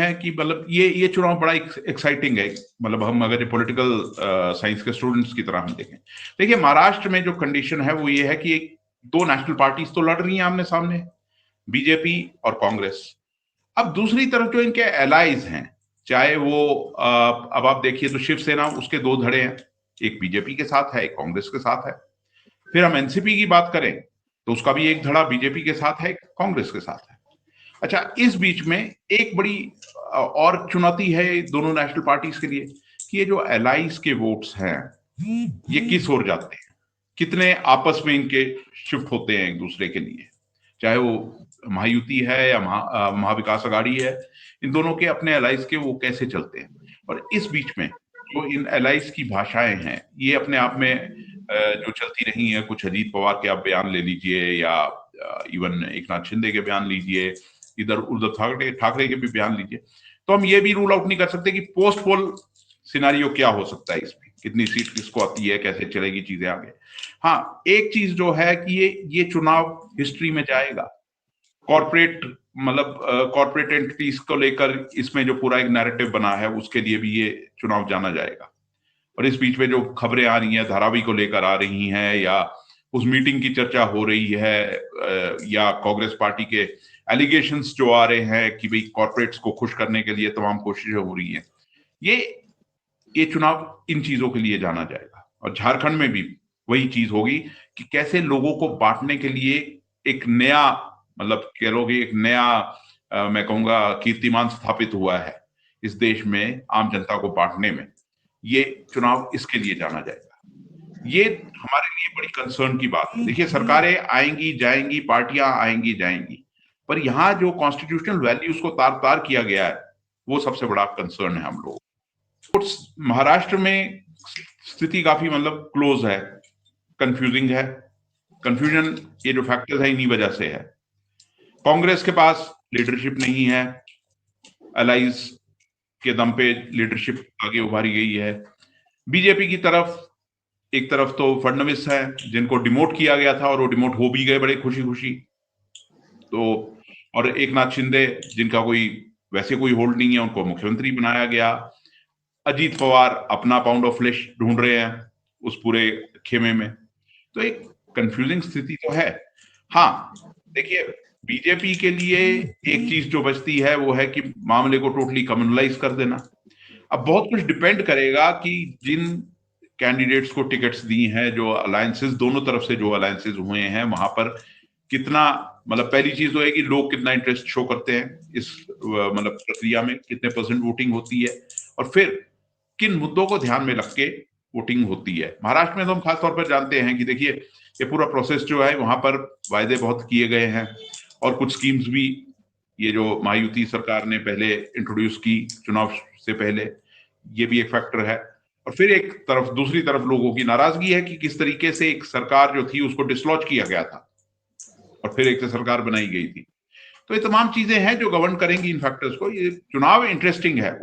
है कि मतलब ये चुनाव बड़ा एक्साइटिंग है। मतलब हम अगर पॉलिटिकल साइंस के स्टूडेंट्स की तरह हम देखें, देखिए महाराष्ट्र में जो कंडीशन है वो ये है कि दो नेशनल पार्टीज तो लड़ रही हैं आमने सामने, बीजेपी और कांग्रेस। अब दूसरी तरफ जो इनके एलाइज हैं, चाहे वो अब आप देखिए तो शिवसेना, उसके दो धड़े हैं, एक बीजेपी के साथ है, एक कांग्रेस के साथ है। फिर हम एनसीपी की बात करें तो उसका भी एक धड़ा बीजेपी के साथ है, कांग्रेस के साथ है। अच्छा, इस बीच में एक बड़ी और चुनौती है दोनों नेशनल पार्टीज के लिए कि ये जो एलाइज के वोट्स हैं ये किस ओर जाते हैं, कितने आपस में इनके शिफ्ट होते हैं एक दूसरे के लिए, चाहे वो महायुति है या महाविकास अघाड़ी है, इन दोनों के अपने एलाइज के वो कैसे चलते हैं। और इस बीच में जो इन एलाइज की भाषाएं हैं ये अपने आप में जो चलती रही हैं, कुछ अजीत पवार के आप बयान ले लीजिए या इवन एकनाथ शिंदे के बयान लीजिए, इधर उद्धव ठाकरे के भी बयान लीजिए, तो हम ये भी रूल आउट नहीं कर सकते कि पोस्ट पोल सिनारियो क्या हो सकता है, इसमें कितनी सीट किसको आती है, कैसे चलेगी चीजें आगे। हाँ, एक चीज जो है कि ये चुनाव हिस्ट्री में जाएगा। कॉर्पोरेट मतलब कॉर्पोरेट एंटिटीज को लेकर इसमें जो पूरा एक नैरेटिव बना है उसके लिए भी ये चुनाव जाना जाएगा। और इस बीच में जो खबरें आ रही हैं धारावी को लेकर आ रही हैं, या उस मीटिंग की चर्चा हो रही है, या कांग्रेस पार्टी के एलिगेशंस जो आ रहे हैं कि भाई कॉर्पोरेट्स को खुश करने के लिए तमाम कोशिशें हो रही हैं, ये चुनाव इन चीजों के लिए जाना जाएगा। और झारखंड में भी वही चीज होगी कि कैसे लोगों को बांटने के लिए एक नया, मतलब कह लो कि एक नया मैं कहूंगा कीर्तिमान स्थापित हुआ है इस देश में आम जनता को बांटने में। ये चुनाव इसके लिए जाना जाएगा। ये हमारे लिए बड़ी कंसर्न की बात है। देखिए, सरकारें आएंगी जाएंगी, पार्टियां आएंगी जाएंगी, पर यहाँ जो कॉन्स्टिट्यूशनल वैल्यूज को तार तार किया गया है वो सबसे बड़ा कंसर्न है हम लोग। महाराष्ट्र में स्थिति काफी मतलब क्लोज है, कंफ्यूजिंग है। कंफ्यूजन ये जो फैक्टर है इन्हीं वजह से है। कांग्रेस के पास लीडरशिप नहीं है, अलाइज के दम पे लीडरशिप आगे उभारी गई है। बीजेपी की तरफ एक तरफ तो फडणवीस है जिनको डिमोट किया गया था और वो डिमोट हो भी गए बड़े खुशी खुशी, तो और एकनाथ शिंदे जिनका कोई वैसे कोई होल्ड नहीं है, उनको मुख्यमंत्री बनाया गया। अजीत पवार अपना पाउंड ऑफ फ्लेश ढूंढ रहे हैं उस पूरे खेमे में। तो एक कंफ्यूजिंग स्थिति तो है। हाँ, देखिए, बीजेपी के लिए एक चीज जो बचती है वो है कि मामले को टोटली कम्युनलाइज कर देना। अब बहुत कुछ डिपेंड करेगा कि जिन कैंडिडेट्स को टिकट्स दी हैं, जो अलायंसेस दोनों तरफ से जो अलायंसेस हुए हैं, वहां पर कितना, मतलब पहली चीज तो है कि लोग कितना इंटरेस्ट शो करते हैं इस मतलब प्रक्रिया में, कितने परसेंट वोटिंग होती है, और फिर किन मुद्दों को ध्यान में रख के वोटिंग होती है। महाराष्ट्र में तो हम खासतौर पर जानते हैं कि देखिए ये पूरा प्रोसेस जो है वहां पर वायदे बहुत किए गए हैं, और कुछ स्कीम्स भी ये जो महायुति सरकार ने पहले इंट्रोड्यूस की चुनाव से पहले, ये भी एक फैक्टर है। और फिर एक तरफ दूसरी तरफ लोगों की नाराजगी है कि किस तरीके से एक सरकार जो थी उसको डिसलॉज किया गया था और फिर एक सरकार बनाई गई थी। तो ये तमाम चीजें हैं जो गवर्न करेंगी इन फैक्टर्स को। ये चुनाव इंटरेस्टिंग है।